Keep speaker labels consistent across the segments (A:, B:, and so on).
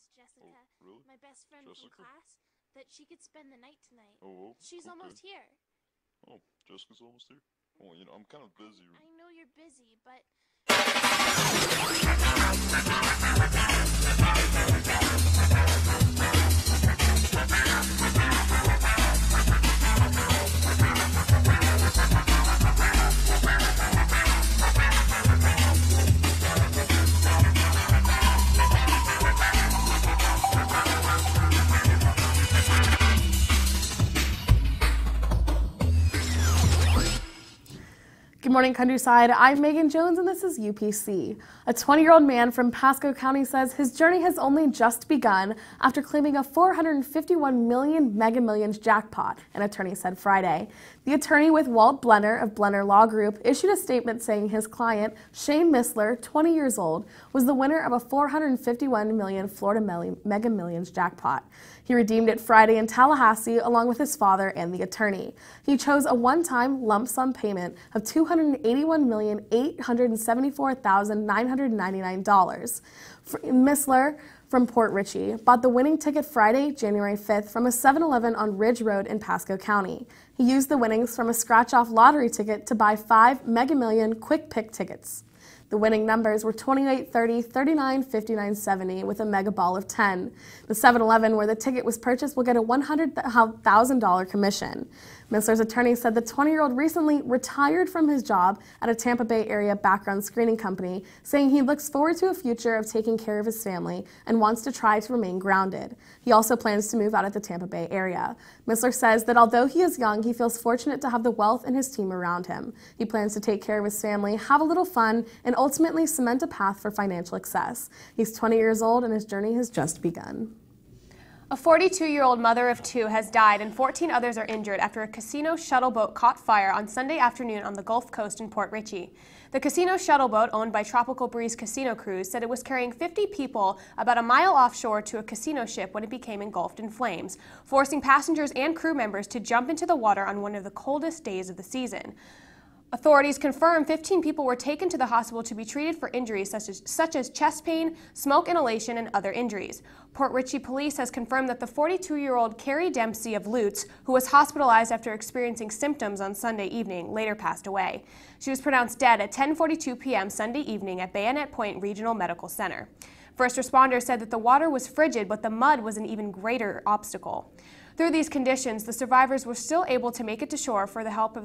A: asked Jessica,
B: really?
A: my best friend
B: Jessica?
A: from class, that she could spend the night tonight.
B: Oh,
A: She's
B: okay.
A: almost here.
B: Oh, Jessica's almost here? Oh, I'm kind of busy.
A: I know you're busy, but...
C: Good morning, Countryside. I'm Megan Jones, and this is UPC. A 20-year-old man from Pasco County says his journey has only just begun after claiming a $451 million Mega Millions jackpot, an attorney said Friday. The attorney with Walt Blenner of Blenner Law Group issued a statement saying his client, Shane Missler, 20 years old, was the winner of a $451 million Florida Mega Millions jackpot. He redeemed it Friday in Tallahassee along with his father and the attorney. He chose a one-time lump sum payment of $281,874,999. Missler from Port Richey bought the winning ticket Friday, January 5th from a 7-Eleven on Ridge Road in Pasco County. He used the winnings from a scratch-off lottery ticket to buy 5 Mega Million quick pick tickets. The winning numbers were 28, 30, 39, 59, 70 with a mega ball of 10. The 7-Eleven where the ticket was purchased will get a $100,000 commission. Missler's attorney said the 20-year-old recently retired from his job at a Tampa Bay area background screening company, saying he looks forward to a future of taking care of his family and wants to try to remain grounded. He also plans to move out of the Tampa Bay area. Missler says that although he is young, he feels fortunate to have the wealth and his team around him. He plans to take care of his family, have a little fun, and ultimately cement a path for financial success. He's 20 years old and his journey has just begun.
D: A 42-year-old mother of 2 has died and 14 others are injured after a casino shuttle boat caught fire on Sunday afternoon on the Gulf Coast in Port Richey. The casino shuttle boat, owned by Tropical Breeze Casino Cruise, said it was carrying 50 people about a mile offshore to a casino ship when it became engulfed in flames, forcing passengers and crew members to jump into the water on one of the coldest days of the season. Authorities confirmed 15 people were taken to the hospital to be treated for injuries such as chest pain, smoke inhalation, and other injuries. Port Richey Police has confirmed that the 42-year-old Carrie Dempsey of Lutz, who was hospitalized after experiencing symptoms on Sunday evening, later passed away. She was pronounced dead at 10:42 p.m. Sunday evening at Bayonet Point Regional Medical Center. First responders said that the water was frigid, but the mud was an even greater obstacle. Through these conditions, the survivors were still able to make it to shore from the help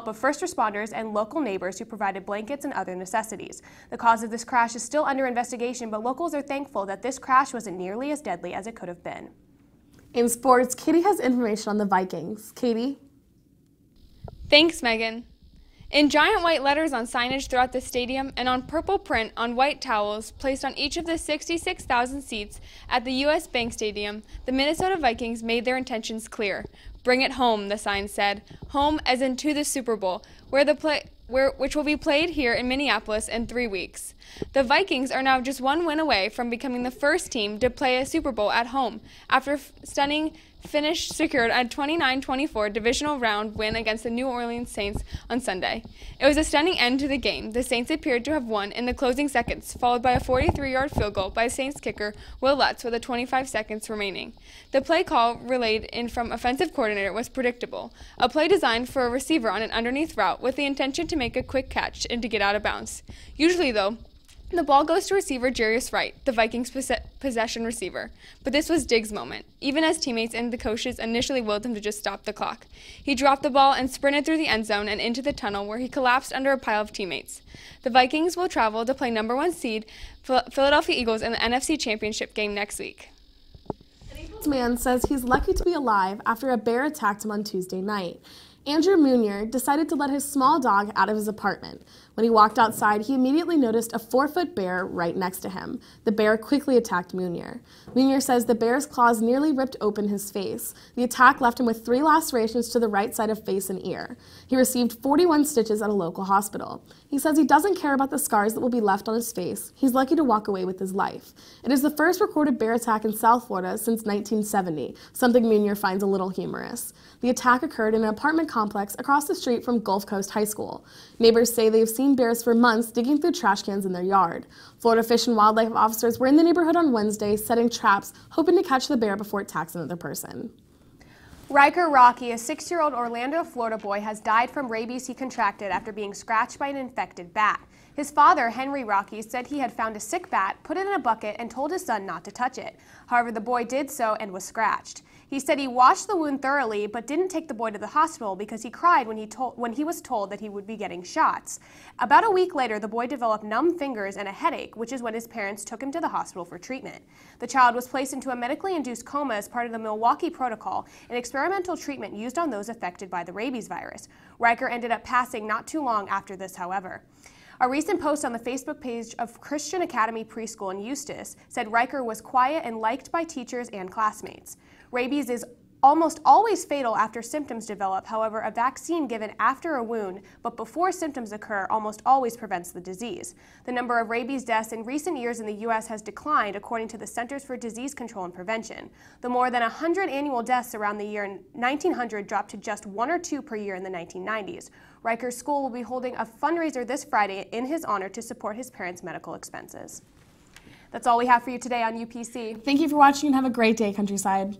D: of first responders and local neighbors who provided blankets and other necessities. The cause of this crash is still under investigation, but locals are thankful that this crash wasn't nearly as deadly as it could have been.
C: In sports, Katie has information on the Vikings. Katie?
E: Thanks, Megan. In giant white letters on signage throughout the stadium and on purple print on white towels placed on each of the 66,000 seats at the U.S. Bank Stadium, the Minnesota Vikings made their intentions clear. Bring it home, the sign said. Home as in to the Super Bowl, which will be played here in Minneapolis in 3 weeks. The Vikings are now just one win away from becoming the first team to play a Super Bowl at home after stunning finish secured a 29-24 divisional round win against the New Orleans Saints on Sunday. It was a stunning end to the game. The Saints appeared to have won in the closing seconds, followed by a 43-yard field goal by Saints kicker Will Lutz with 25 seconds remaining. The play call relayed in from offensive coordinator was predictable, a play designed for a receiver on an underneath route with the intention to make a quick catch and to get out of bounds. Usually, though, the ball goes to receiver Jarius Wright, the Vikings' possession receiver. But this was Diggs' moment, even as teammates and the coaches initially willed him to just stop the clock. He dropped the ball and sprinted through the end zone and into the tunnel where he collapsed under a pile of teammates. The Vikings will travel to play number 1 seed Philadelphia Eagles in the NFC Championship game next week.
C: An Eagles man says he's lucky to be alive after a bear attacked him on Tuesday night. Andrew Munier decided to let his small dog out of his apartment. When he walked outside, he immediately noticed a 4-foot bear right next to him. The bear quickly attacked Munier. Munier says the bear's claws nearly ripped open his face. The attack left him with 3 lacerations to the right side of face and ear. He received 41 stitches at a local hospital. He says he doesn't care about the scars that will be left on his face. He's lucky to walk away with his life. It is the first recorded bear attack in South Florida since 1970, something Munier finds a little humorous. The attack occurred in an apartment complex across the street from Gulf Coast High School. Neighbors say they've seen seen bears for months digging through trash cans in their yard. Florida Fish and Wildlife officers were in the neighborhood on Wednesday setting traps, hoping to catch the bear before it attacks another person.
D: Riker Rocky, a 6-year-old Orlando, Florida boy, has died from rabies he contracted after being scratched by an infected bat. His father, Henry Rocky, said he had found a sick bat, put it in a bucket, and told his son not to touch it. However, the boy did so and was scratched. He said he washed the wound thoroughly, but didn't take the boy to the hospital because he cried when he was told that he would be getting shots. About a week later, the boy developed numb fingers and a headache, which is when his parents took him to the hospital for treatment. The child was placed into a medically induced coma as part of the Milwaukee Protocol, an experimental treatment used on those affected by the rabies virus. Riker ended up passing not too long after this, however. A recent post on the Facebook page of Christian Academy Preschool in Eustis said Riker was quiet and liked by teachers and classmates. Rabies is almost always fatal after symptoms develop. However, a vaccine given after a wound but before symptoms occur almost always prevents the disease. The number of rabies deaths in recent years in the U.S. has declined, according to the Centers for Disease Control and Prevention. The more than 100 annual deaths around the year 1900 dropped to just 1 or 2 per year in the 1990s. Riker's school will be holding a fundraiser this Friday in his honor to support his parents' medical expenses. That's all we have for you today on UPC.
C: Thank you for watching and have a great day, Countryside.